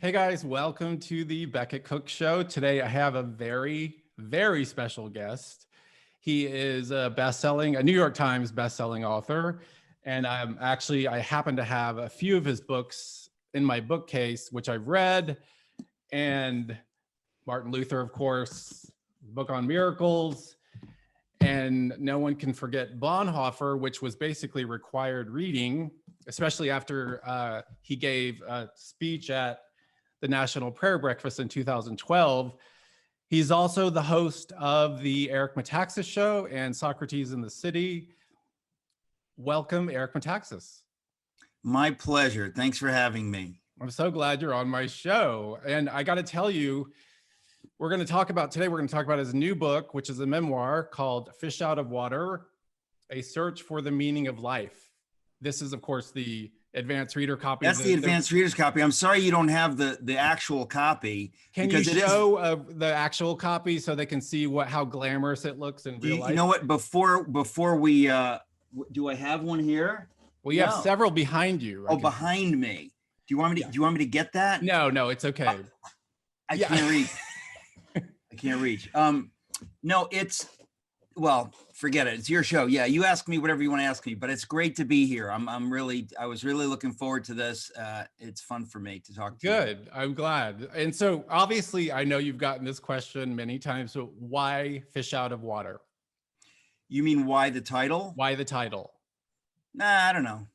Hey guys, welcome to the Becket Cook Show. Today I have a very special guest. He is a New York Times best-selling author. And I happen to have a few of his books in my bookcase, which I've read. And Martin Luther, of course, book on miracles. And no one can forget Bonhoeffer, which was basically required reading, especially after he gave a speech at the National Prayer Breakfast in 2012. He's also the host of the Eric Metaxas Show and Socrates in the City. Welcome, Eric Metaxas. My pleasure. Thanks for having me. I'm so glad you're on my show. And I got to tell you, we're going to talk about his new book, which is a memoir called Fish Out of Water, A Search for the Meaning of Life. This is, of course, the advanced reader copy. That's the advanced reader's copy. I'm sorry you don't have the actual copy. Can you show the actual copy so they can see how glamorous it looks in real life? You know what? Before we do I have one here? Well, you have several behind you. Oh, behind me. Do you want me to get that? No, it's okay. I can't reach. I can't reach. No, well, forget it. It's your show. Yeah, you ask me whatever you want to ask me, but it's great to be here. I was really looking forward to this. It's fun for me to talk to you. Good. I'm glad. And so obviously I know you've gotten this question many times. So why Fish Out of Water? You mean why the title? Why the title? Nah, I don't know.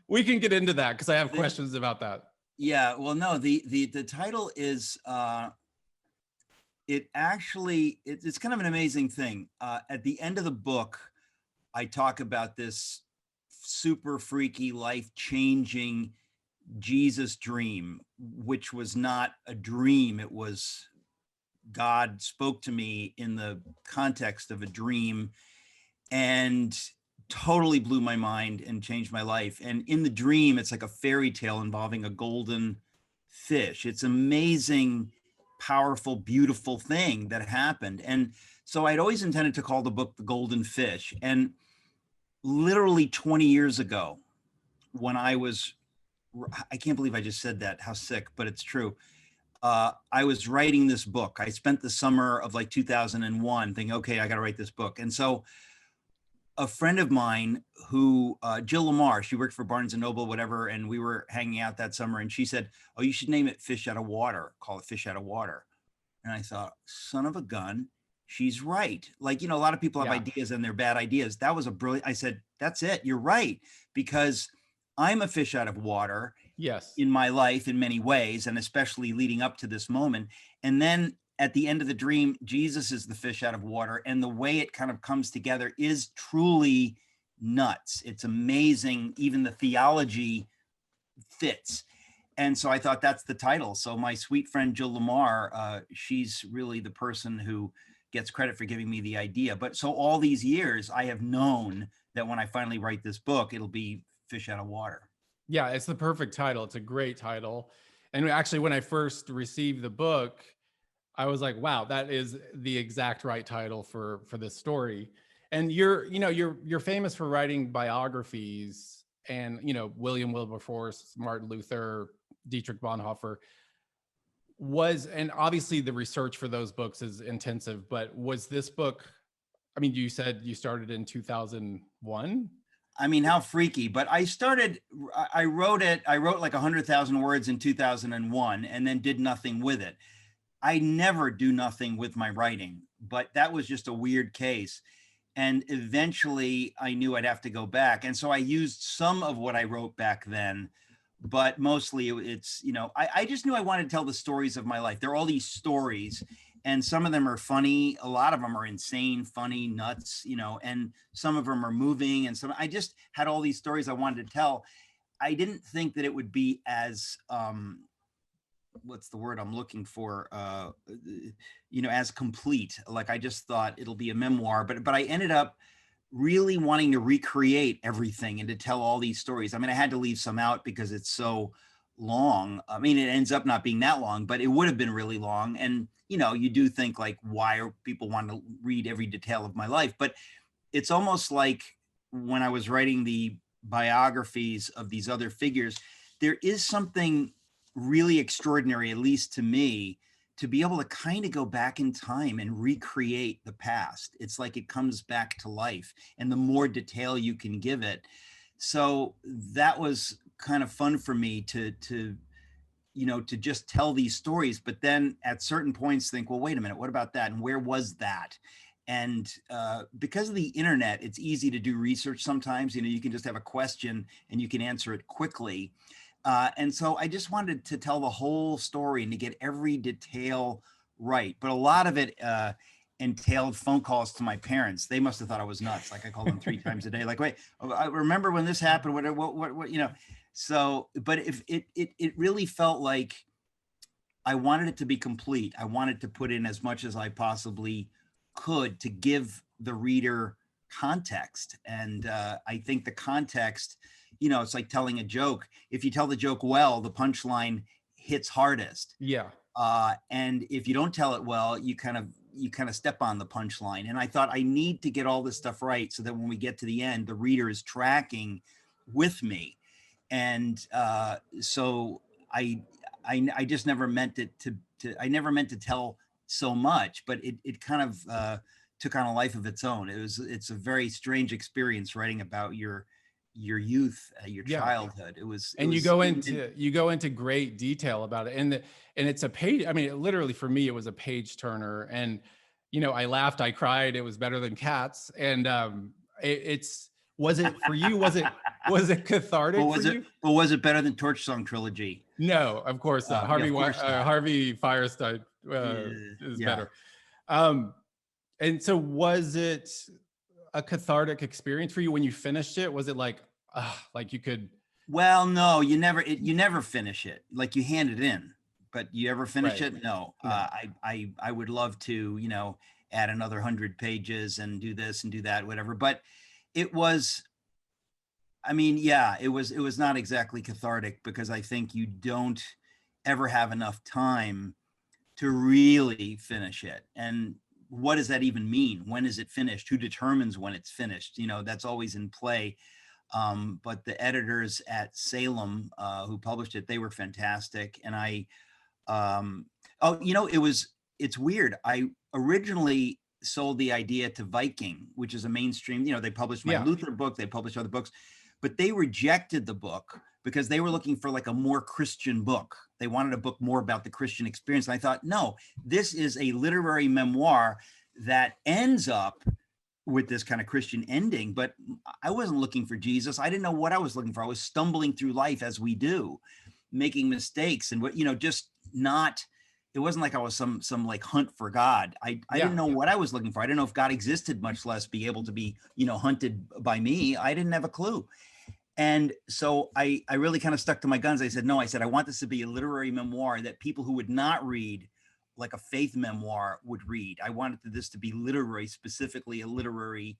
We can get into that because I have questions about that. Yeah, well, no, the title is it's kind of an amazing thing. At the end of the book, I talk about this super freaky, life-changing Jesus dream, which was not a dream. It was God spoke to me in the context of a dream and totally blew my mind and changed my life. And in the dream, it's like a fairy tale involving a golden fish. It's amazing, powerful, beautiful thing that happened. And so I'd always intended to call the book The Golden Fish. And literally 20 years ago, when I can't believe I just said that, how sick, but it's true. I was writing this book. I spent the summer of like 2001 thinking, okay, I got to write this book. And so a friend of mine who, Jill Lamar, she worked for Barnes & Noble, whatever, and we were hanging out that summer, and she said, oh, you should name it Fish Out of Water, call it Fish Out of Water. And I thought, son of a gun, she's right. Like, a lot of people have ideas and they're bad ideas. That was I said, that's it, you're right, because I'm a fish out of water. Yes. In my life in many ways, and especially leading up to this moment. And then at the end of the dream, Jesus is the fish out of water. And the way it kind of comes together is truly nuts. It's amazing. Even the theology fits. And so I thought that's the title. So my sweet friend, Jill Lamar, she's really the person who gets credit for giving me the idea. But so all these years, I have known that when I finally write this book, it'll be Fish Out of Water. Yeah, it's the perfect title. It's a great title. And actually, when I first received the book, I was like, wow, that is the exact right title for this story. And you're famous for writing biographies and, William Wilberforce, Martin Luther, Dietrich Bonhoeffer and obviously the research for those books is intensive, but was this book, you said you started in 2001? How freaky, but I wrote like 100,000 words in 2001 and then did nothing with it. I never do nothing with my writing, but that was just a weird case. And eventually I knew I'd have to go back. And so I used some of what I wrote back then, but mostly it's, I just knew I wanted to tell the stories of my life. There are all these stories, and some of them are funny. A lot of them are insane, funny, nuts, and some of them are moving. And I just had all these stories I wanted to tell. I didn't think that it would be as, what's the word I'm looking for? As complete. Like, I just thought it'll be a memoir, but I ended up really wanting to recreate everything and to tell all these stories. I had to leave some out because it's so long. It ends up not being that long, but it would have been really long. And, you do think like, why are people wanting to read every detail of my life? But it's almost like when I was writing the biographies of these other figures, there is something really extraordinary, at least to me, to be able to kind of go back in time and recreate the past. It's like it comes back to life, and the more detail you can give it. So that was kind of fun for me to to just tell these stories, but then at certain points think, well, wait a minute, what about that? And where was that? And because of the internet, it's easy to do research sometimes. You can just have a question and you can answer it quickly. And so I just wanted to tell the whole story and to get every detail right. But a lot of it entailed phone calls to my parents. They must have thought I was nuts. Like I called them 3 times a day. Like, wait, I remember when this happened. What. So, but if it really felt like I wanted it to be complete. I wanted to put in as much as I possibly could to give the reader context. And I think the context, it's like telling a joke. If you tell the joke well, the punchline hits hardest. Yeah. And if you don't tell it well, you kind of step on the punchline. And I thought I need to get all this stuff right so that when we get to the end, the reader is tracking with me. And so I just never meant it I never meant to tell so much, but it kind of took on a life of its own. It's a very strange experience writing about your youth, your childhood. You go into great detail about it. And it's a page. I mean, literally for me, it was a page turner. And, I laughed, I cried. It was better than Cats. And was it for you? Was it cathartic for you? Or was it better than Torch Song Trilogy? No, of course not. Harvey Firestein is better. And so was it a cathartic experience for you when you finished it? Was it like you could? Well, no, you never finish it. Like you hand it in, but you ever finish it? No. I would love to, add another 100 pages and do this and do that, whatever. But it was, it was not exactly cathartic, because I think you don't ever have enough time to really finish it. And what does that even mean? When is it finished? Who determines when it's finished? That's always in play. But the editors at Salem who published it, they were fantastic. And it's weird. I originally sold the idea to Viking, which is a mainstream, they published my Luther book, they published other books, but they rejected the book because they were looking for like a more Christian book. They wanted a book more about the Christian experience. And I thought, no, this is a literary memoir that ends up with this kind of Christian ending, but I wasn't looking for Jesus. I didn't know what I was looking for. I was stumbling through life as we do, making mistakes and it wasn't like I was some like hunt for God. I didn't know what I was looking for. I didn't know if God existed, much less be able to be, hunted by me. I didn't have a clue. And so I really kind of stuck to my guns. I said, I want this to be a literary memoir that people who would not read like a faith memoir would read. I wanted this to be literary, specifically a literary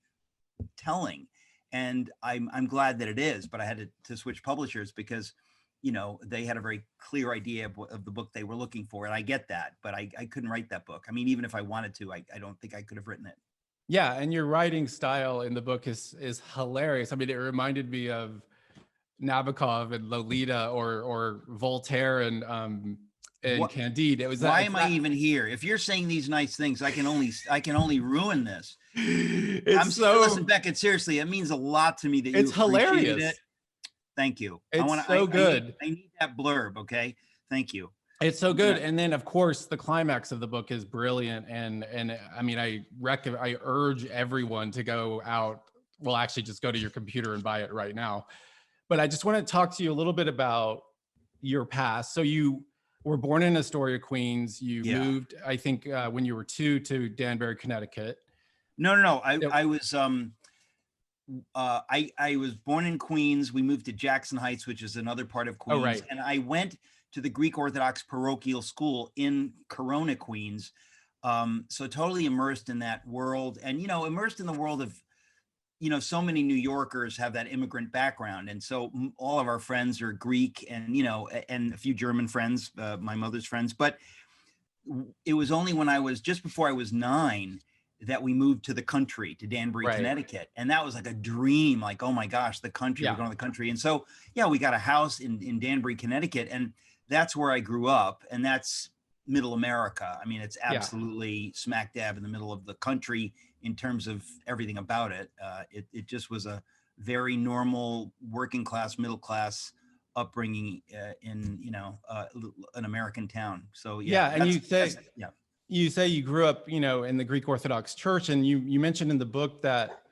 telling. And I'm glad that it is, but I had to switch publishers because they had a very clear idea of the book they were looking for. And I get that, but I couldn't write that book. I mean, even if I wanted to, I don't think I could have written it. Yeah. And your writing style in the book is hilarious. I mean, it reminded me of Nabokov and Lolita or Voltaire and Candide. It was why am I even here? If you're saying these nice things, I can only ruin this. Listen, Becket, seriously, it means a lot to me that it's hilarious. It. Thank you. It's so good. I need that blurb. Okay. Thank you. It's so good. And then of course the climax of the book is brilliant. And I mean, I urge everyone to go out. Well, actually just go to your computer and buy it right now. But I just want to talk to you a little bit about your past. So you were born in Astoria, Queens. You moved, I think, when you were 2 to Danbury, Connecticut. No. I was I was born in Queens. We moved to Jackson Heights, which is another part of Queens. Oh, right. And I went to the Greek Orthodox parochial school in Corona, Queens. So totally immersed in that world, and immersed in the world of so many New Yorkers have that immigrant background. And so all of our friends are Greek and, and a few German friends, my mother's friends. But it was only when just before I was 9 that we moved to the country, to Danbury, Right. Connecticut. And that was like a dream, like, oh my gosh, the country, we're going to the country. And so, yeah, we got a house in Danbury, Connecticut. And that's where I grew up. And that's middle America. I mean, it's absolutely smack dab in the middle of the country in terms of everything about it. It just was a very normal working class, middle class upbringing in, an American town. So And you say you grew up, in the Greek Orthodox Church, and you mentioned in the book that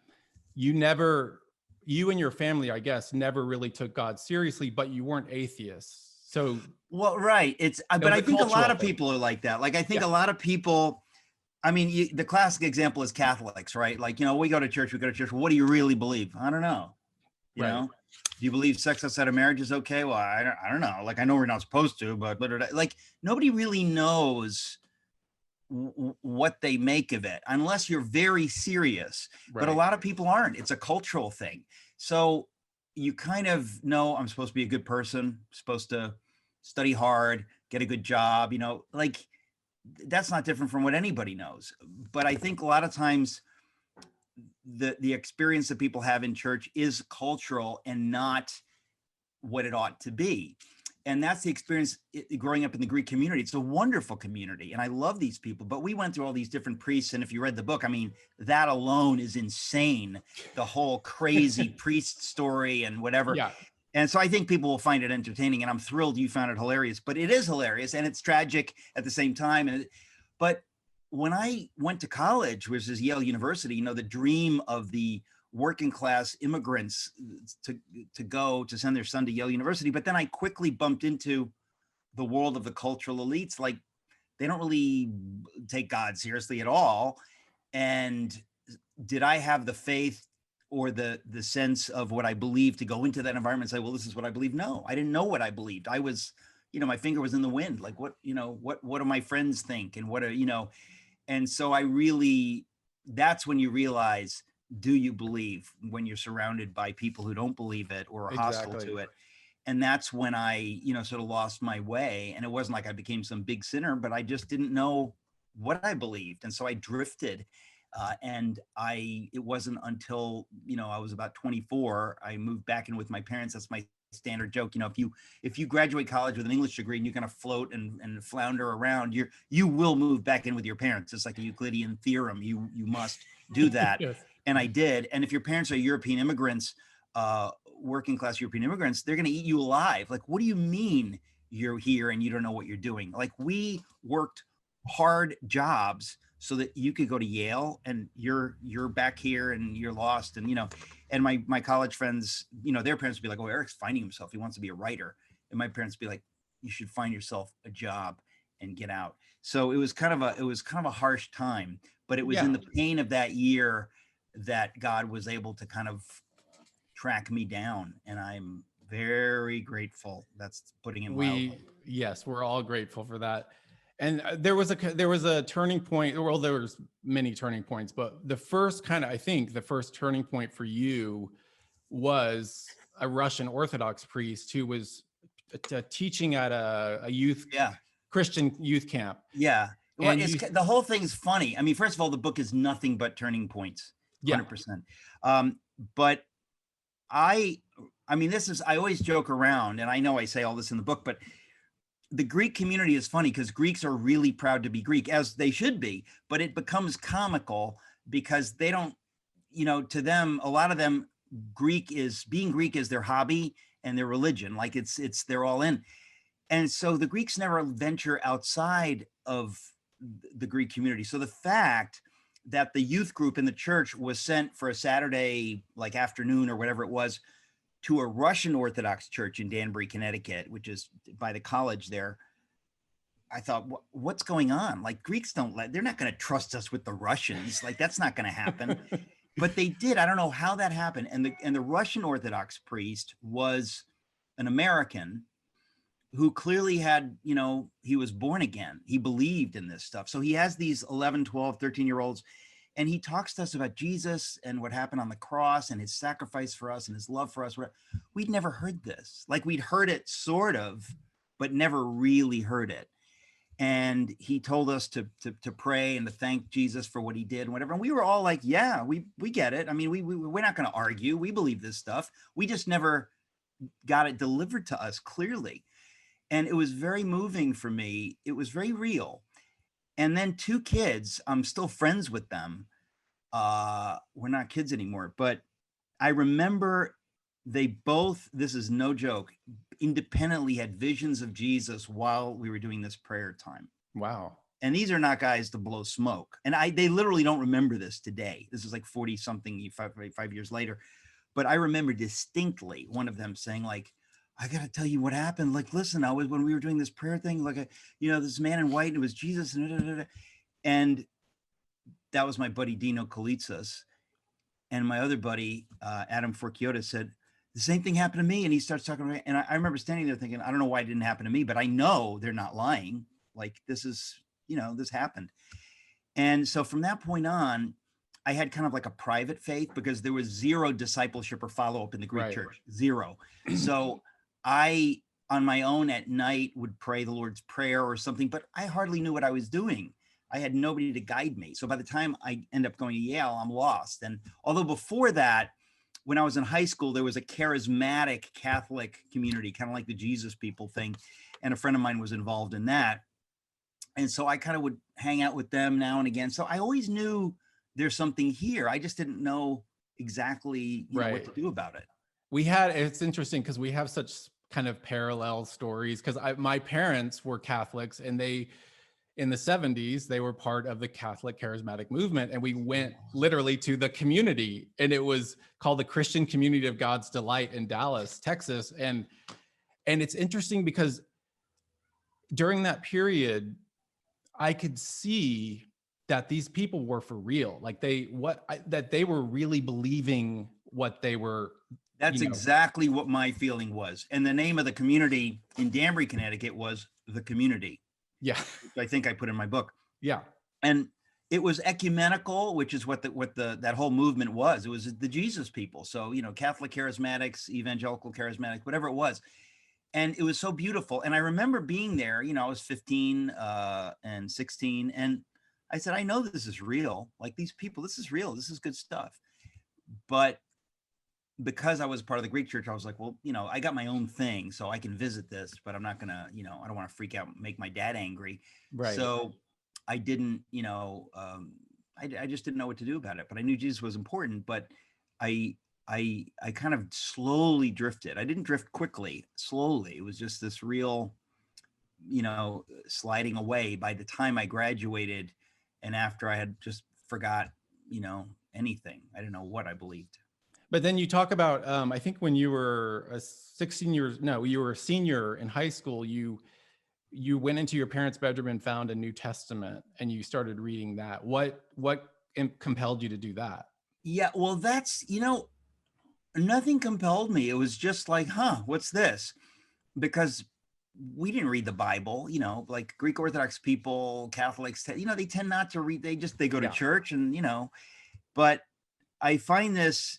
you and your family, I guess, never really took God seriously, but you weren't atheists. So, well, right. But I think a lot of people are like that. Like, I think a lot of people, I mean, the classic example is Catholics, right? Like, we go to church. Well, what do you really believe? I don't know. You know, do you believe sex outside of marriage is okay? Well, I don't know. Like, I know we're not supposed to, but like, nobody really knows what they make of it unless you're very serious. But a lot of people aren't. It's a cultural thing. So you kind of know, I'm supposed to be a good person, supposed to study hard, get a good job, like, that's not different from what anybody knows. But I think a lot of times the experience that people have in church is cultural and not what it ought to be. And that's the experience growing up in the Greek community. It's a wonderful community, and I love these people. But we went through all these different priests, and if you read the book, I mean, that alone is insane. The whole crazy priest story and whatever. Yeah. And so I think people will find it entertaining, and I'm thrilled you found it hilarious. But it is hilarious, and it's tragic at the same time. But when I went to college, which is Yale University, the dream of the working class immigrants to go to send their son to Yale University. But then I quickly bumped into the world of the cultural elites. Like, they don't really take God seriously at all. And did I have the faith or the sense of what I believed to go into that environment and say, well, this is what I believe? No, I didn't know what I believed. I was, my finger was in the wind. Like, what do my friends think? And and so that's when you realize, do you believe, when you're surrounded by people who don't believe it or are hostile to it? And that's when I, sort of lost my way. And it wasn't like I became some big sinner, but I just didn't know what I believed. And so I drifted. It wasn't until, I was about 24, I moved back in with my parents. That's my standard joke. If you graduate college with an English degree and you kind of float and flounder around, you will move back in with your parents. It's like a Euclidean theorem. You must do that. Yes. And I did. And if your parents are European immigrants, working class European immigrants, they're going to eat you alive. Like, what do you mean you're here and you don't know what you're doing? Like, we worked hard jobs so that you could go to Yale, and you're back here and you're lost. And, and my college friends, their parents would be like, oh, Eric's finding himself. He wants to be a writer. And my parents would be like, you should find yourself a job and get out. So it was kind of a harsh time, but it was in the pain of that year that God was able to kind of track me down. And I'm very grateful. That's putting it mildly. Yes, we're all grateful for that. And there was a turning point. Well, there was many turning points, but the first turning point for you was a Russian Orthodox priest who was teaching at a youth Christian youth camp. Yeah. Well, the whole thing's funny. I mean, first of all, the book is nothing but turning points. 100%. But I always joke around, and I know I say all this in the book, but the Greek community is funny because Greeks are really proud to be Greek, as they should be, but it becomes comical because they don't, to them, a lot of them, being Greek is their hobby and their religion. Like, they're all in. And so the Greeks never venture outside of the Greek community. So the fact that the youth group in the church was sent for a Saturday, like, afternoon or whatever it was, to a Russian Orthodox church in Danbury, Connecticut, which is by the college there, I thought, what's going on? Like, Greeks they're not going to trust us with the Russians. Like, that's not going to happen. But they did. I don't know how that happened. And the Russian Orthodox priest was an American who clearly had, he was born again. He believed in this stuff. So he has these 11, 12, 13-year-olds, and he talks to us about Jesus and what happened on the cross and his sacrifice for us and his love for us. We'd never heard this. Like, we'd heard it sort of, but never really heard it. And he told us to pray and to thank Jesus for what he did and whatever. And we were all like, yeah, we get it. I mean, we're not going to argue. We believe this stuff. We just never got it delivered to us clearly. And it was very moving for me. It was very real. And then two kids, I'm still friends with them. We're not kids anymore, but I remember they both, this is no joke, independently had visions of Jesus while we were doing this prayer time. Wow. And these are not guys to blow smoke. And they literally don't remember this today. This is like 40 something, 5 years later. But I remember distinctly one of them saying, like, I got to tell you what happened. Like, listen, when we were doing this prayer thing, like, this man in white, and it was Jesus. And that was my buddy, Dino Kalitsas. And my other buddy, Adam Forchiota, said, the same thing happened to me. And he starts talking about it. And I remember standing there thinking, I don't know why it didn't happen to me, but I know they're not lying. Like, this is, this happened. And so from that point on, I had kind of like a private faith because there was zero discipleship or follow-up in the Greek church, zero. So I, on my own at night, would pray the Lord's Prayer or something, but I hardly knew what I was doing. I had nobody to guide me. So by the time I end up going to Yale, I'm lost. And although before that, when I was in high school, there was a charismatic Catholic community, kind of like the Jesus People thing. And a friend of mine was involved in that. And so I kind of would hang out with them now and again. So I always knew there's something here. I just didn't know exactly what to do about it. It's interesting because we have such kind of parallel stories, because my parents were Catholics, and in the 70s, they were part of the Catholic charismatic movement. And we went literally to the community, and it was called the Christian Community of God's Delight in Dallas, Texas. And it's interesting because during that period, I could see that these people were for real. Like that they were really believing what they were. That's exactly what my feeling was. And the name of the community in Danbury, Connecticut was The Community. Yeah. Which I think I put in my book. Yeah. And it was ecumenical, which is what that whole movement was. It was the Jesus People. So, Catholic charismatics, evangelical charismatics, whatever it was. And it was so beautiful. And I remember being there, I was 15 and 16. And I said, I know this is real. Like, these people, this is real. This is good stuff. But because I was part of the Greek church, I was like, well, I got my own thing, so I can visit this, but I'm not going to, I don't want to freak out and make my dad angry. Right. So I didn't, I just didn't know what to do about it. But I knew Jesus was important. But I kind of slowly drifted. I didn't drift quickly, slowly. It was just this real, sliding away by the time I graduated, and after I had just forgot, anything. I didn't know what I believed. But then you talk about, I think when you were you were a senior in high school, you went into your parents' bedroom and found a New Testament, and you started reading that. What compelled you to do that? Yeah, well, that's, nothing compelled me. It was just like, what's this? Because we didn't read the Bible, like Greek Orthodox people, Catholics, they tend not to read. They go to church and, but I find this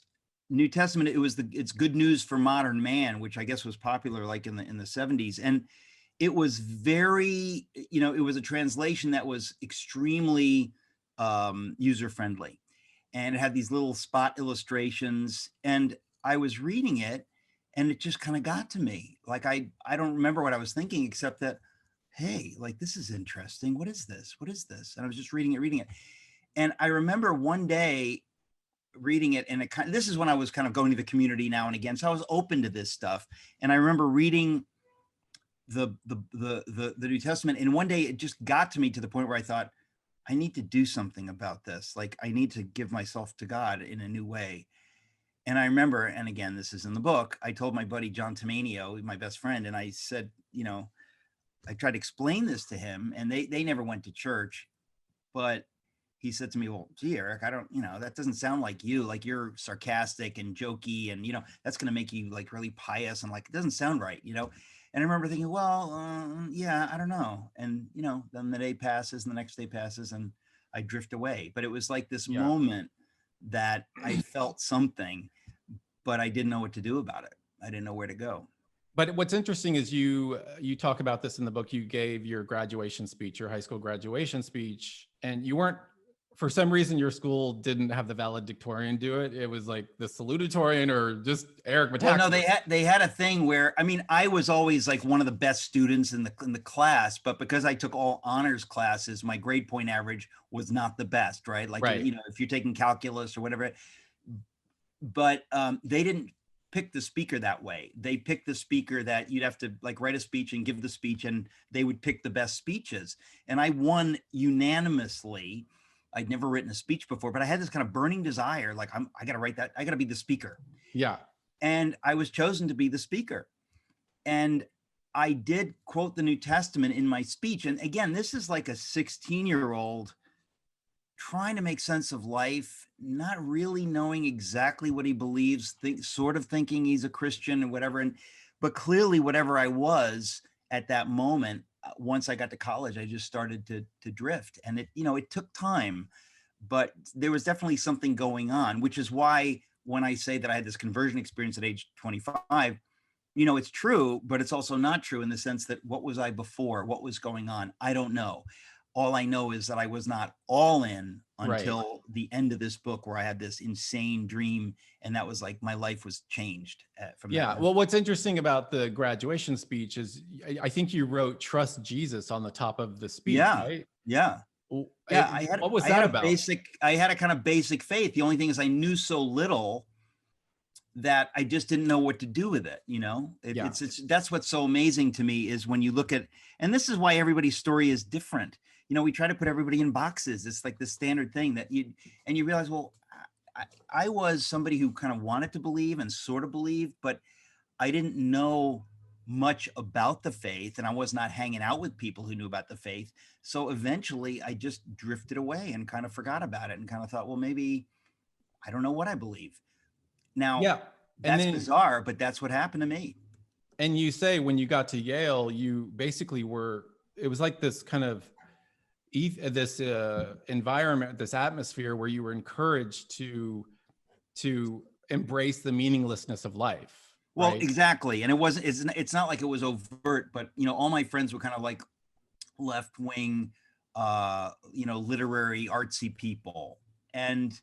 New Testament, it's Good News for Modern Man, which I guess was popular like in the 70s. And it was very, it was a translation that was extremely user-friendly. And it had these little spot illustrations. And I was reading it, and it just kind of got to me. Like, I don't remember what I was thinking, except that, hey, like, this is interesting. What is this? What is this? And I was just reading it. And I remember one day reading it, and this is when I was kind of going to the community now and again. So I was open to this stuff. And I remember reading the New Testament. And one day it just got to me to the point where I thought, I need to do something about this. Like, I need to give myself to God in a new way. And I remember, and again, this is in the book, I told my buddy, John Tamanio, my best friend, and I said, I tried to explain this to him, and they never went to church, but he said to me, well, gee, Eric, I don't, that doesn't sound like you. Like, you're sarcastic and jokey, and, that's going to make you like really pious, and like, it doesn't sound right, And I remember thinking, well, yeah, I don't know. And, then the day passes and the next day passes, and I drift away. But it was like this moment that I felt something, but I didn't know what to do about it. I didn't know where to go. But what's interesting is you talk about this in the book. You gave your graduation speech, your high school graduation speech, and you weren't, for some reason, your school didn't have the valedictorian do it. It was like the salutatorian or just Eric Well, no, Metaxas. they had a thing where, I mean, I was always like one of the best students in the class, but because I took all honors classes, my grade point average was not the best, right? Like, Right. you know, if you're taking calculus or whatever, but they didn't pick the speaker that way. They picked the speaker that you'd have to like write a speech and give the speech, and they would pick the best speeches. And I won unanimously. I'd never written a speech before, but I had this kind of burning desire, like I got to write that. I got to be the speaker. Yeah. And I was chosen to be the speaker. And I did quote the New Testament in my speech. And again, this is like a 16-year-old trying to make sense of life, not really knowing exactly what he believes, sort of thinking he's a Christian and whatever. But clearly, whatever I was at that moment, once I got to college, I just started to drift. And it took time, but there was definitely something going on, which is why when I say that I had this conversion experience at age 25, it's true, but it's also not true in the sense that what was I before? What was going on? I don't know. All I know is that I was not all in until the end of this book, where I had this insane dream. And that was like, my life was changed from that. Yeah. Well, what's interesting about the graduation speech is I think you wrote "Trust Jesus" on the top of the speech, Yeah. right? Yeah. Yeah. What was that about? I had a kind of basic faith. The only thing is I knew so little that I just didn't know what to do with it. It's that's what's so amazing to me is when you look at, and this is why everybody's story is different. We try to put everybody in boxes. It's like the standard thing that you realize, well, I was somebody who kind of wanted to believe and sort of believed, but I didn't know much about the faith, and I was not hanging out with people who knew about the faith. So eventually I just drifted away and kind of forgot about it and kind of thought, well, maybe I don't know what I believe. Now, Yeah. that's bizarre, but that's what happened to me. And you say when you got to Yale, you basically it was like this kind of this environment, this atmosphere where you were encouraged to embrace the meaninglessness of life. Well, right? Exactly. And it's not like it was overt, but all my friends were kind of like left wing, literary artsy people. And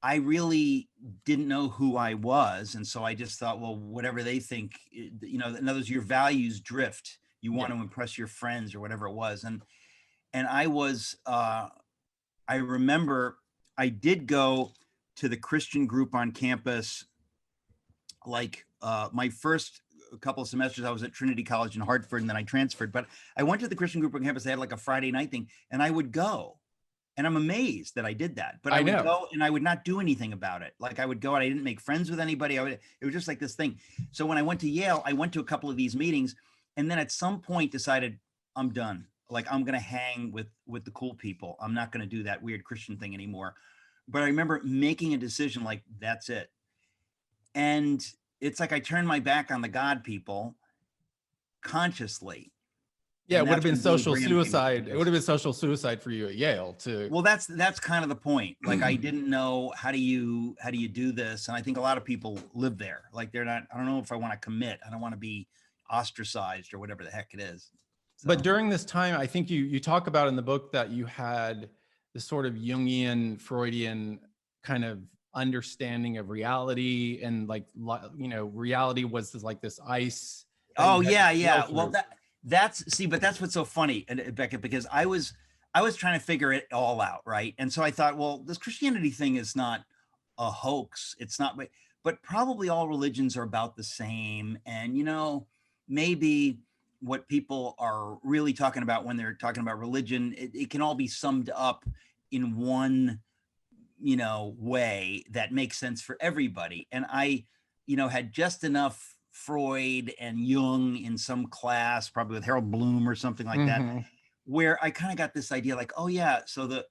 I really didn't know who I was. And so I just thought, well, whatever they think, in other words, your values drift. You want to impress your friends or whatever it was. And I was, I remember I did go to the Christian group on campus. Like my first couple of semesters, I was at Trinity College in Hartford, and then I transferred. But I went to the Christian group on campus. They had like a Friday night thing, and I would go. And I'm amazed that I did that, but I would go and I would not do anything about it. Like I would go and I didn't make friends with anybody. It was just like this thing. So when I went to Yale, I went to a couple of these meetings, and then at some point decided I'm done. Like I'm going to hang with the cool people. I'm not going to do that weird Christian thing anymore. But I remember making a decision like, that's it. And it's like I turned my back on the God people consciously. Yeah, it would have been social suicide. It would have been social suicide for you at Yale too. Well, that's kind of the point. Like I didn't know how do you do this, and I think a lot of people live there. Like they're not. I don't know if I want to commit. I don't want to be ostracized or whatever the heck it is. So. But during this time, I think you talk about in the book that you had this sort of Jungian, Freudian kind of understanding of reality, and like reality was like this ice. Oh yeah. Well, that's what's so funny, Becket, because I was trying to figure it all out, right? And so I thought, well, this Christianity thing is not a hoax. It's not, but probably all religions are about the same. And maybe what people are really talking about when they're talking about religion, it can all be summed up in one, way that makes sense for everybody. And I, had just enough Freud and Jung in some class, probably with Harold Bloom or something like that, where I kind of got this idea like, oh yeah, so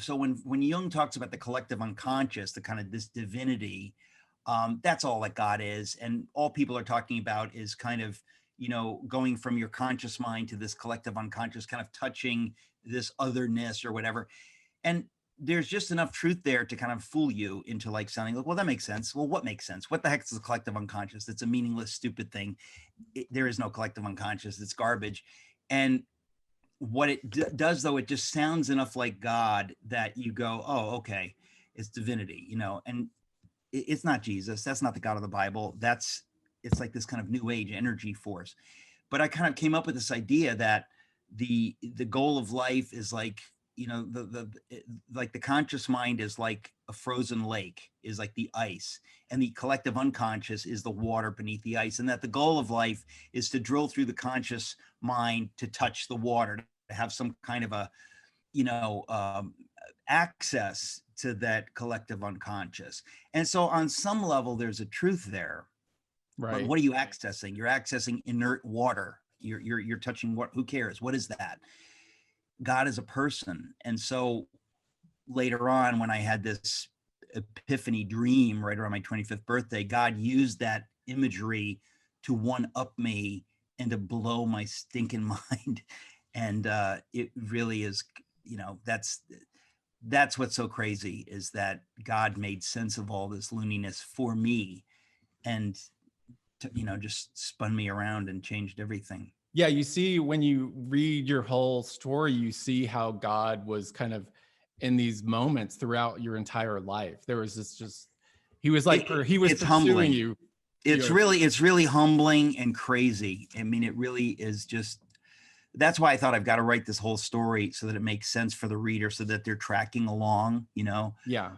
when Jung talks about the collective unconscious, the kind of this divinity, that's all that God is, and all people are talking about is kind of going from your conscious mind to this collective unconscious, kind of touching this otherness or whatever. And there's just enough truth there to kind of fool you into like sounding like, well, that makes sense. Well, what makes sense? What the heck is the collective unconscious? It's a meaningless, stupid thing. There is no collective unconscious. It's garbage. And what it does, though, it just sounds enough like God that you go, oh, okay, it's divinity, you know, and it's not Jesus. That's not the God of the Bible. It's like this kind of new age energy force. But I kind of came up with this idea that the goal of life is like, you know, like the conscious mind is like a frozen lake, is like the ice, and the collective unconscious is the water beneath the ice, and that the goal of life is to drill through the conscious mind to touch the water, to have some kind of a, you know, access to that collective unconscious. And so on some level there's a truth there. But Right. what are you accessing? You're accessing inert water. You're touching what? Who cares? What is that? God is a person. And so later on, when I had this epiphany dream right around my 25th birthday, God used that imagery to one up me and to blow my stinking mind. And it really is, you know, that's what's so crazy, is that God made sense of all this looniness for me, and you know, just spun me around and changed everything. Yeah, you see, when you read your whole story, you see how God was kind of in these moments throughout your entire life. There was this just, he was like, he was It's pursuing humbling. you. It's really humbling and crazy. I mean, it really is just, that's why I thought I've got to write this whole story so that it makes sense for the reader, so that they're tracking along, you know, Yeah.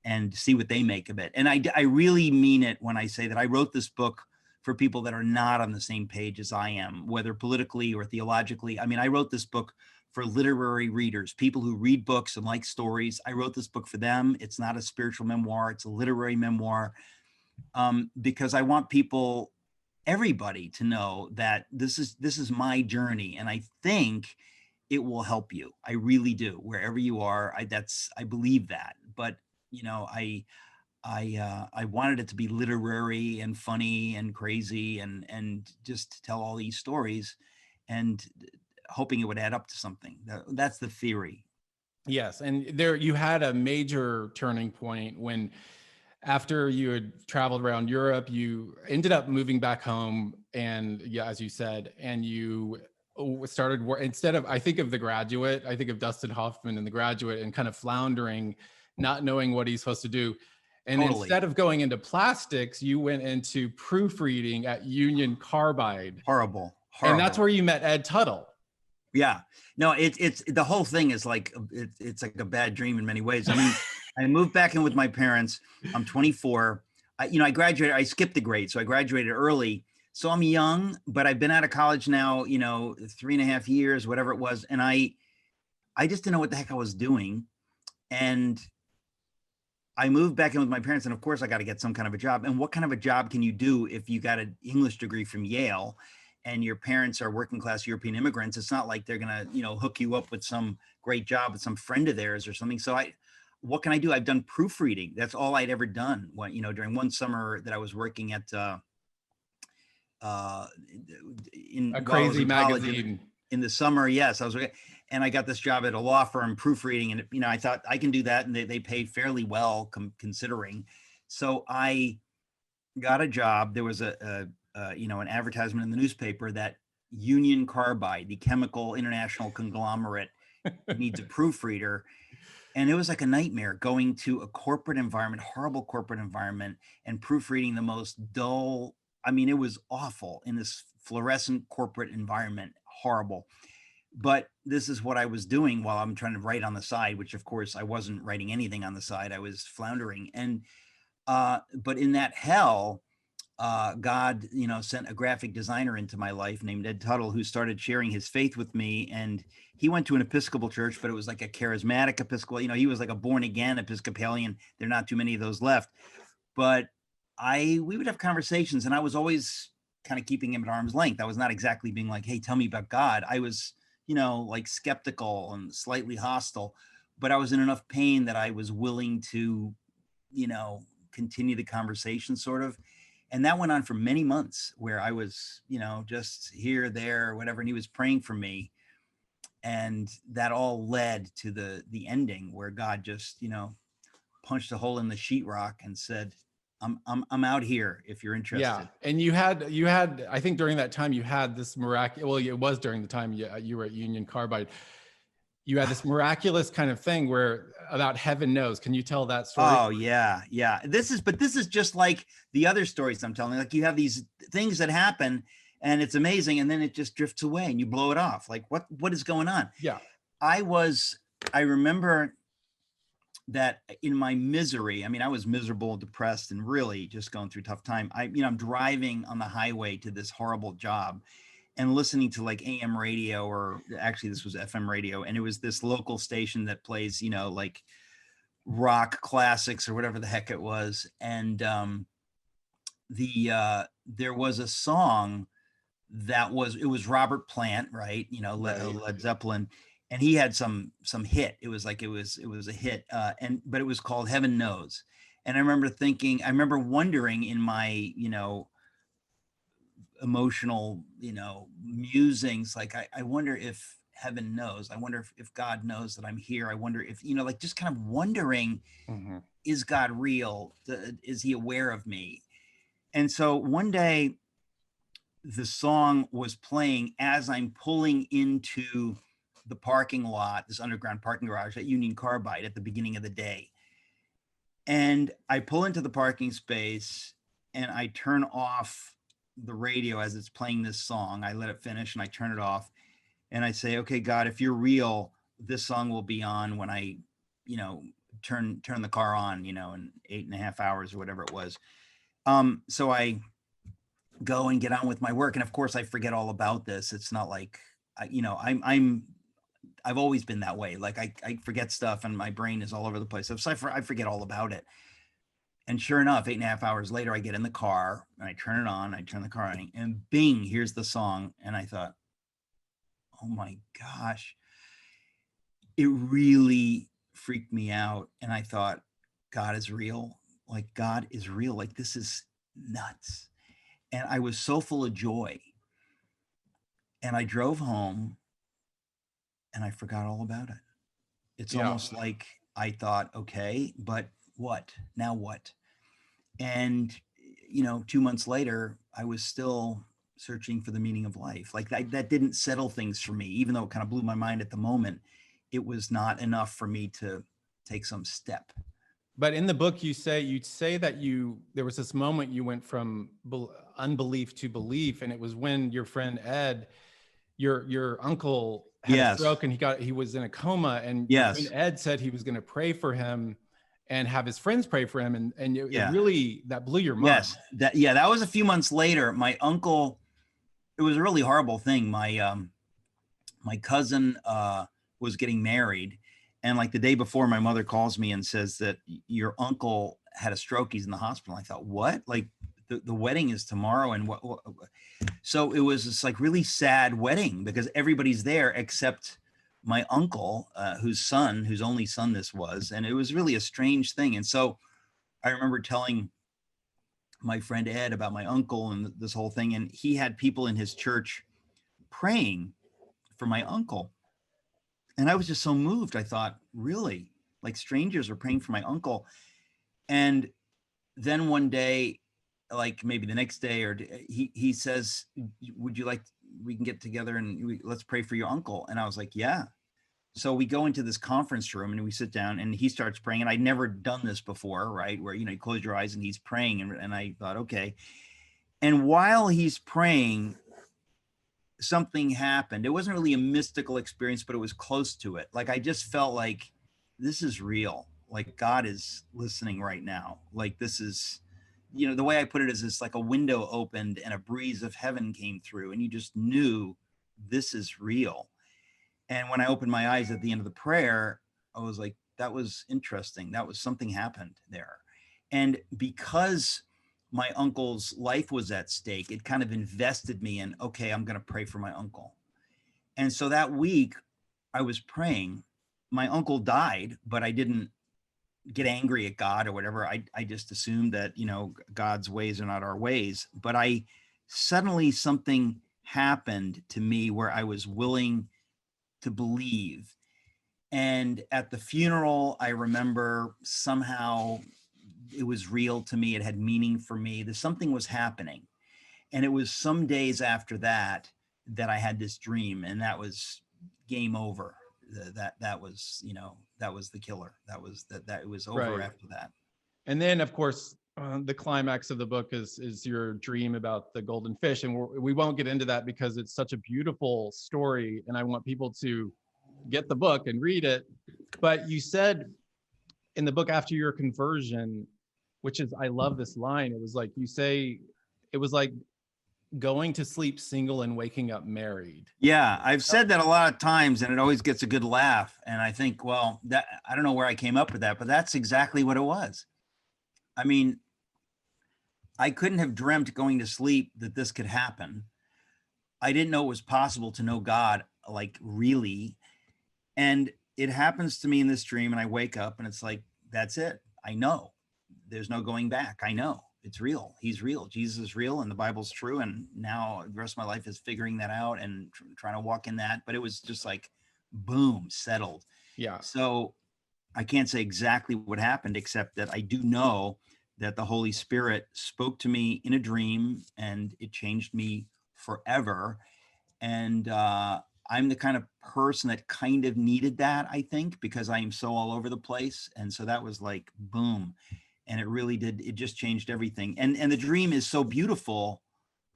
and see what they make of it. And I really mean it when I say that I wrote this book for people that are not on the same page as I am, whether politically or theologically. I mean, I wrote this book for literary readers, people who read books and like stories. I wrote this book for them. It's not a spiritual memoir, it's a literary memoir, because I want people, everybody, to know that this is my journey, and I think it will help you. I really do. Wherever you are, I believe that. But you know, I wanted it to be literary and funny and crazy, and just tell all these stories, and hoping it would add up to something. That's the theory. Yes. And there, you had a major turning point when, after you had traveled around Europe, you ended up moving back home. And yeah, as you said, and you started, instead of, I think of The Graduate, I think of Dustin Hoffman in The Graduate, and kind of floundering, not knowing what he's supposed to do. And Totally. instead of going into plastics, you went into proofreading at Union Carbide. Horrible. And that's Horrible. where you met Ed Tuttle. Yeah. No, it's the whole thing is like, it's like a bad dream in many ways. I mean, I moved back in with my parents. I'm 24. I graduated, I skipped the grade, so I graduated early. So I'm young, but I've been out of college now, 3.5 years, whatever it was. And I just didn't know what the heck I was doing. And I moved back in with my parents, and of course I got to get some kind of a job. And what kind of a job can you do if you got an English degree from Yale and your parents are working class European immigrants? It's not like they're going to, hook you up with some great job with some friend of theirs or something. So what can I do? I've done proofreading. That's all I'd ever done. During one summer that I was working at A crazy magazine. In the summer. Yes, I was working, and I got this job at a law firm proofreading, and I thought I can do that, and they pay fairly well considering. So I got a job. There was an advertisement in the newspaper that Union Carbide, the chemical international conglomerate, needs a proofreader. And it was like a nightmare going to a corporate environment, horrible corporate environment, and proofreading the most dull. I mean, it was awful in this fluorescent corporate environment, horrible. But this is what I was doing while I'm trying to write on the side, which of course I wasn't writing anything on the side. I was floundering. And but in that hell, God, sent a graphic designer into my life named Ed Tuttle, who started sharing his faith with me. And he went to an Episcopal church, but it was like a charismatic Episcopal. He was like a born again Episcopalian. There are not too many of those left. But we would have conversations, and I was always kind of keeping him at arm's length. I was not exactly being like, hey, tell me about God. I was, like skeptical and slightly hostile, but I was in enough pain that I was willing to, continue the conversation sort of. And that went on for many months, where I was, just here, there, whatever. And he was praying for me. And that all led to the ending where God just, punched a hole in the sheetrock and said, I'm out here if you're Yeah. interested. And you had, I think during that time you had this miraculous, well, it was during the time you were at Union Carbide. You had this miraculous kind of thing where about heaven knows. Can you tell that story? Oh yeah. Yeah. This is just like the other stories I'm telling. Like you have these things that happen and it's amazing. And then it just drifts away and you blow it off. Like what is going on? Yeah. I remember that in my misery, I mean, I was miserable, depressed, and really just going through a tough time. I'm driving on the highway to this horrible job and listening to like AM radio, or actually this was FM radio. And it was this local station that plays, like rock classics or whatever the heck it was. And there was a song it was Robert Plant, right? Led Zeppelin, and he had some hit. It was a hit, but it was called Heaven Knows. And I remember wondering in my, emotional, musings, like, I wonder if heaven knows. I wonder if God knows that I'm here. I wonder if, like just kind of wondering, Mm-hmm. is God real? Is he aware of me? And so one day the song was playing as I'm pulling into the parking lot, this underground parking garage at Union Carbide at the beginning of the day. And I pull into the parking space and I turn off the radio as it's playing this song. I let it finish and I turn it off and I say, okay, God, if you're real, this song will be on when I, turn the car on, in 8.5 hours or whatever it was. So I go and get on with my work. And of course I forget all about this. It's not like, I've always been that way. Like I forget stuff and my brain is all over the place. So I forget all about it. And sure enough, 8.5 hours later, I get in the car and I turn it on, I turn the car on and bing, here's the song. And I thought, oh my gosh, it really freaked me out. And I thought, God is real. Like God is real. Like this is nuts. And I was so full of joy. And I drove home and I forgot all about it. It's almost like I thought, okay, but what? Now what? And, 2 months later, I was still searching for the meaning of life. Like that didn't settle things for me, even though it kind of blew my mind at the moment. It was not enough for me to take some step. But in the book, you'd say that there was this moment you went from unbelief to belief, and it was when your friend Ed, your uncle, had a stroke and he was in a coma, and your friend Ed said he was going to pray for him and have his friends pray for him, and it really, that blew your mind. Yes, that was a few months later. My uncle, it was a really horrible thing. My cousin was getting married. And like the day before, my mother calls me and says that your uncle had a stroke. He's in the hospital. I thought, what? Like the wedding is tomorrow. And what? So it was this like really sad wedding because everybody's there except my uncle, whose only son this was. And it was really a strange thing. And so I remember telling my friend Ed about my uncle and this whole thing. And he had people in his church praying for my uncle. And I was just so moved. I thought, really? Like strangers are praying for my uncle. And then one day, like maybe the next day, or he says, would you like, we can get together and let's pray for your uncle. And I was like, yeah. So we go into this conference room and we sit down and he starts praying. And I'd never done this before, right? Where, you close your eyes and he's praying. And I thought, okay. And while he's praying, something happened. It wasn't really a mystical experience, but it was close to it. Like I just felt like this is real. Like God is listening right now. Like this is, the way I put it is it's like a window opened and a breeze of heaven came through and you just knew this is real. And when I opened my eyes at the end of the prayer, I was like, that was interesting. That was something happened there. And because my uncle's life was at stake, it kind of invested me in, okay, I'm going to pray for my uncle. And so that week I was praying. My uncle died, but I didn't get angry at God or whatever. I just assumed that, God's ways are not our ways. But suddenly something happened to me where I was willing to believe. And at the funeral, I remember somehow it was real to me. It had meaning for me. There's something was happening. And it was some days after that that I had this dream, and that was game over. That was, you know, that was the killer. That it was over Right. after that. And then, of course, the climax of the book is your dream about the golden fish, and we won't get into that because it's such a beautiful story, and I want people to get the book and read it. But you said in the book after your conversion, which is, I love this line. It was like you say, it was like going to sleep single and waking up married. Yeah, I've said that a lot of times, and it always gets a good laugh. And I think, well, that I don't know where I came up with that, but that's exactly what it was. I mean, I couldn't have dreamt going to sleep that this could happen. I didn't know it was possible to know God, like really. And it happens to me in this dream, and I wake up and it's like, that's it. I know there's no going back. I know it's real. He's real. Jesus is real, and the Bible's true. And now the rest of my life is figuring that out and trying to walk in that. But it was just like, boom, settled. Yeah. So I can't say exactly what happened, except that I do know that the Holy Spirit spoke to me in a dream, and it changed me forever. And I'm the kind of person that kind of needed that, I think, because I am so all over the place. And so that was like, boom. And it really did. It just changed everything. And the dream is so beautiful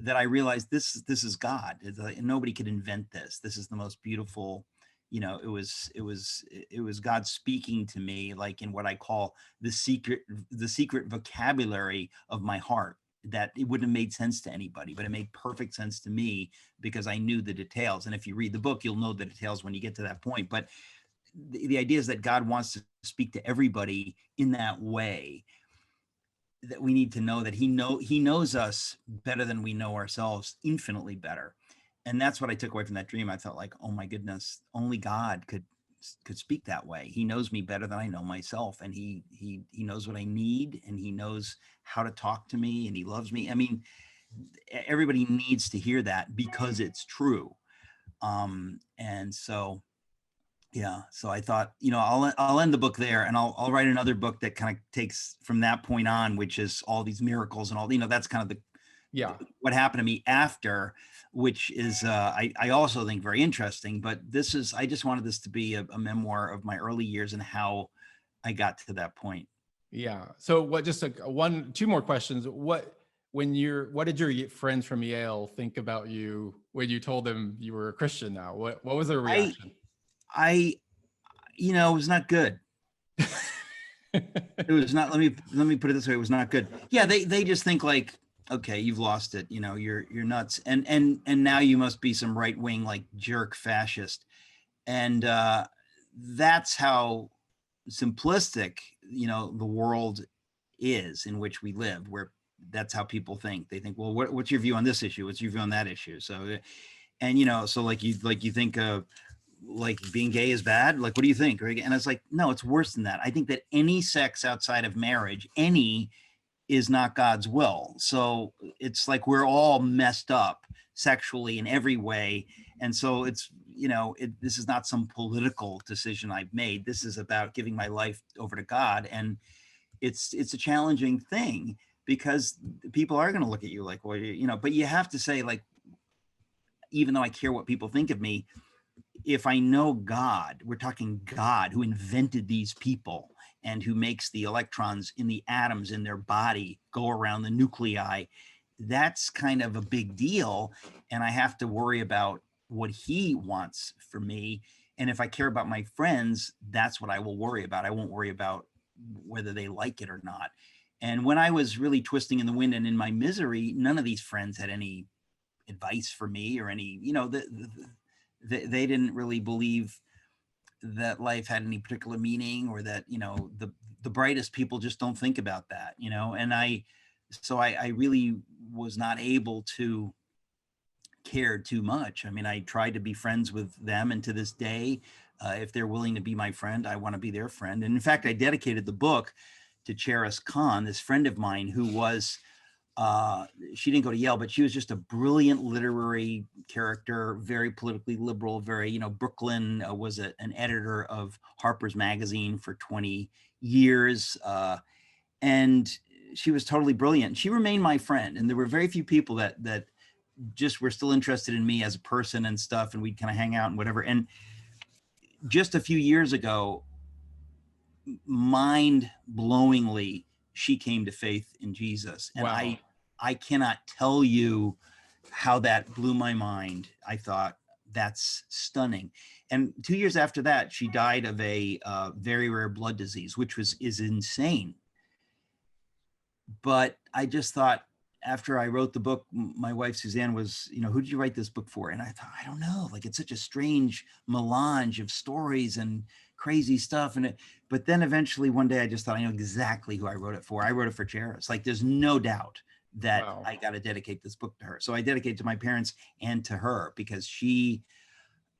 that I realized this is God. Nobody could invent this. This is the most beautiful, you know, it was God speaking to me, like in what I call the secret vocabulary of my heart, that it wouldn't have made sense to anybody, but it made perfect sense to me because I knew the details. And if you read the book, you'll know the details when you get to that point. But the idea is that God wants to speak to everybody in that way, that we need to know that he knows us better than we know ourselves, infinitely better. And that's what I took away from that dream. I felt like, oh my goodness, only God could speak that way. He knows me better than I know myself, and he knows what I need, and he knows how to talk to me, and he loves me. I mean, everybody needs to hear that because it's true. And so yeah, so I thought, you know, I'll end the book there, and I'll write another book that kind of takes from that point on, which is all these miracles and all, you know, that's kind of what happened to me after, which is I also think very interesting. But I just wanted this to be a memoir of my early years and how I got to that point. Yeah. So two more questions. What did your friends from Yale think about you when you told them you were a Christian now? What was their reaction? You know, it was not good. It was not, let me put it this way. It was not good. Yeah. They just think like, okay, you've lost it. You know, you're nuts. And now you must be some right wing, like jerk fascist. And that's how simplistic, you know, the world is in which we live, where that's how people think. They think, well, what's your view on this issue? What's your view on that issue? So, and, you know, so like you think of like being gay is bad. Like, what do you think? And it's like, no, it's worse than that. I think that any sex outside of marriage, is not God's will. So it's like we're all messed up sexually in every way. And so it's, you know, this is not some political decision I've made. This is about giving my life over to God. And it's a challenging thing because people are going to look at you like, well, you know, but you have to say, like, even though I care what people think of me, if I know God, we're talking God who invented these people and who makes the electrons in the atoms in their body go around the nuclei, that's kind of a big deal. And I have to worry about what he wants for me. And if I care about my friends, that's what I will worry about. I won't worry about whether they like it or not. And when I was really twisting in the wind and in my misery, none of these friends had any advice for me or any, you know, they didn't really believe that life had any particular meaning, or that, you know, the brightest people just don't think about that, you know. And I really was not able to care too much. I mean, I tried to be friends with them, and to this day, if they're willing to be my friend, I want to be their friend. And in fact, I dedicated the book to Cheris Khan, this friend of mine who was she didn't go to Yale, but she was just a brilliant literary character, very politically liberal, very, Brooklyn, was an editor of Harper's magazine for 20 years. And she was totally brilliant. She remained my friend. And there were very few people that just were still interested in me as a person and stuff. And we'd kind of hang out and whatever. And just a few years ago, mind-blowingly, she came to faith in Jesus. And Wow. I cannot tell you how that blew my mind. I thought, that's stunning. And 2 years after that, she died of a very rare blood disease, which is insane. But I just thought, after I wrote the book, my wife Suzanne was, who did you write this book for? And I thought, I don't know, like, it's such a strange melange of stories and crazy stuff. But then eventually one day I just thought, I know exactly who I wrote it for. I wrote it for Charis. Like, there's no doubt that Wow. I got to dedicate this book to her. So I dedicate it to my parents and to her, because she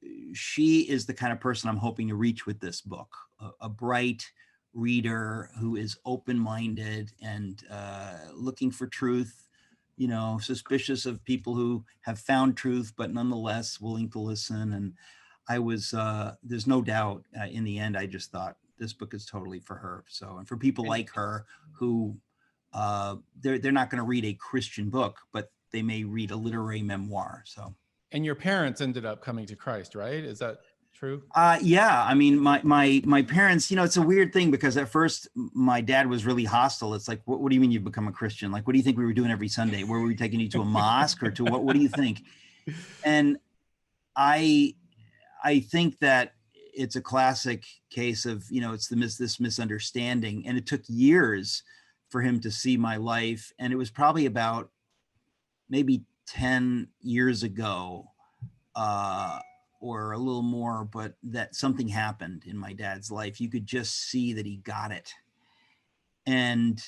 is the kind of person I'm hoping to reach with this book, a bright reader who is open-minded and looking for truth, suspicious of people who have found truth, but nonetheless willing to listen. And I was, there's no doubt, in the end, I just thought this book is totally for her. So, and for people like her who, they're not going to read a Christian book, but they may read a literary memoir. So. And your parents ended up coming to Christ, right? Is that true? Yeah. I mean, my parents, it's a weird thing, because at first my dad was really hostile. It's like, what do you mean you've become a Christian? Like, what do you think we were doing every Sunday? Were we taking you to a mosque or to what do you think? And I think that it's a classic case of, it's this misunderstanding. And it took years for him to see my life. And it was probably about maybe 10 years ago, or a little more, but that something happened in my dad's life. You could just see that he got it. And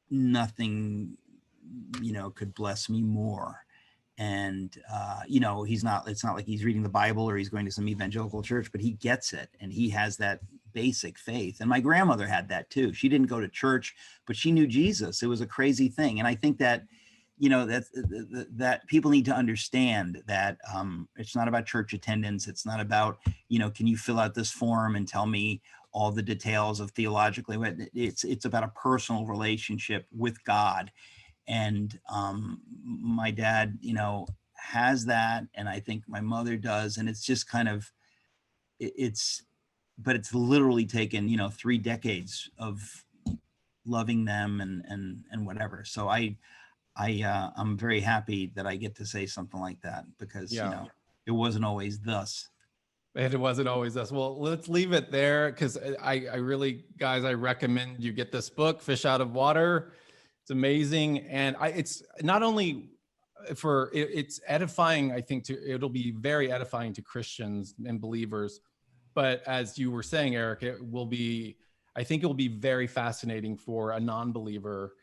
nothing, could bless me more. And, it's not like he's reading the Bible or he's going to some evangelical church, but he gets it. And he has that basic faith. And my grandmother had that too. She didn't go to church, but she knew Jesus. It was a crazy thing. And I think that, that people need to understand that it's not about church attendance. It's not about, can you fill out this form and tell me all the details of theologically? It's about a personal relationship with God. And my dad, has that. And I think my mother does. And it's just kind of, but it's literally taken, 3 decades of loving them and whatever. So I'm very happy that I get to say something like that, because, it wasn't always thus. And it wasn't always us. Well, let's leave it there, because I really, guys, I recommend you get this book, Fish Out of Water. It's amazing. And it's not only it's edifying, I think it'll be very edifying to Christians and believers. But as you were saying, Eric, I think it will be very fascinating for a non-believer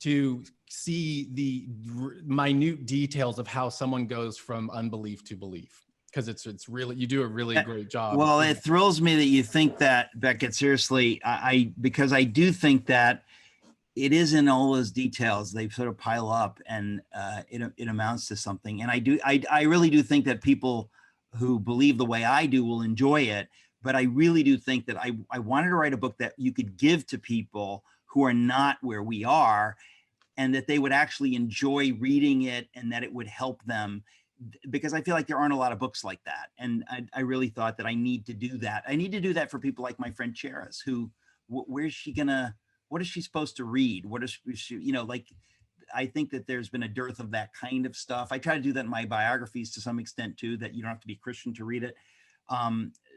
to see the minute details of how someone goes from unbelief to belief, because it's really, you do a really great job. Well, it thrills me that you think that, Becket. Seriously, because I do think that it is in all those details. They sort of pile up, and it amounts to something. And I really do think that people who believe the way I do will enjoy it. But I really do think that I wanted to write a book that you could give to people who are not where we are, and that they would actually enjoy reading it, and that it would help them, because I feel like there aren't a lot of books like that. And I really thought that I need to do that. I need to do that for people like my friend Charis, who, what is she supposed to read? What is she, like, I think that there's been a dearth of that kind of stuff. I try to do that in my biographies to some extent too, that you don't have to be Christian to read it.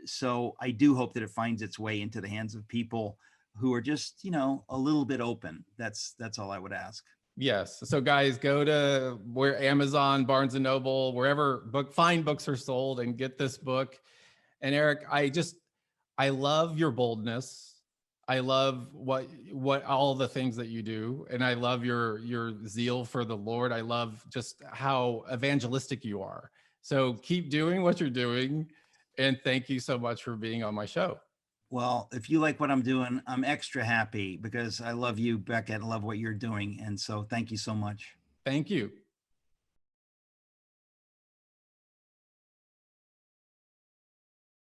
So I do hope that it finds its way into the hands of people who are just, a little bit open. That's all I would ask. Yes. So guys, go to where Amazon, Barnes and Noble, wherever fine books are sold, and get this book. And Eric, I love your boldness. I love what all the things that you do. And I love your zeal for the Lord. I love just how evangelistic you are. So keep doing what you're doing. And thank you so much for being on my show. Well, if you like what I'm doing, I'm extra happy, because I love you, Becket. I love what you're doing. And so thank you so much. Thank you.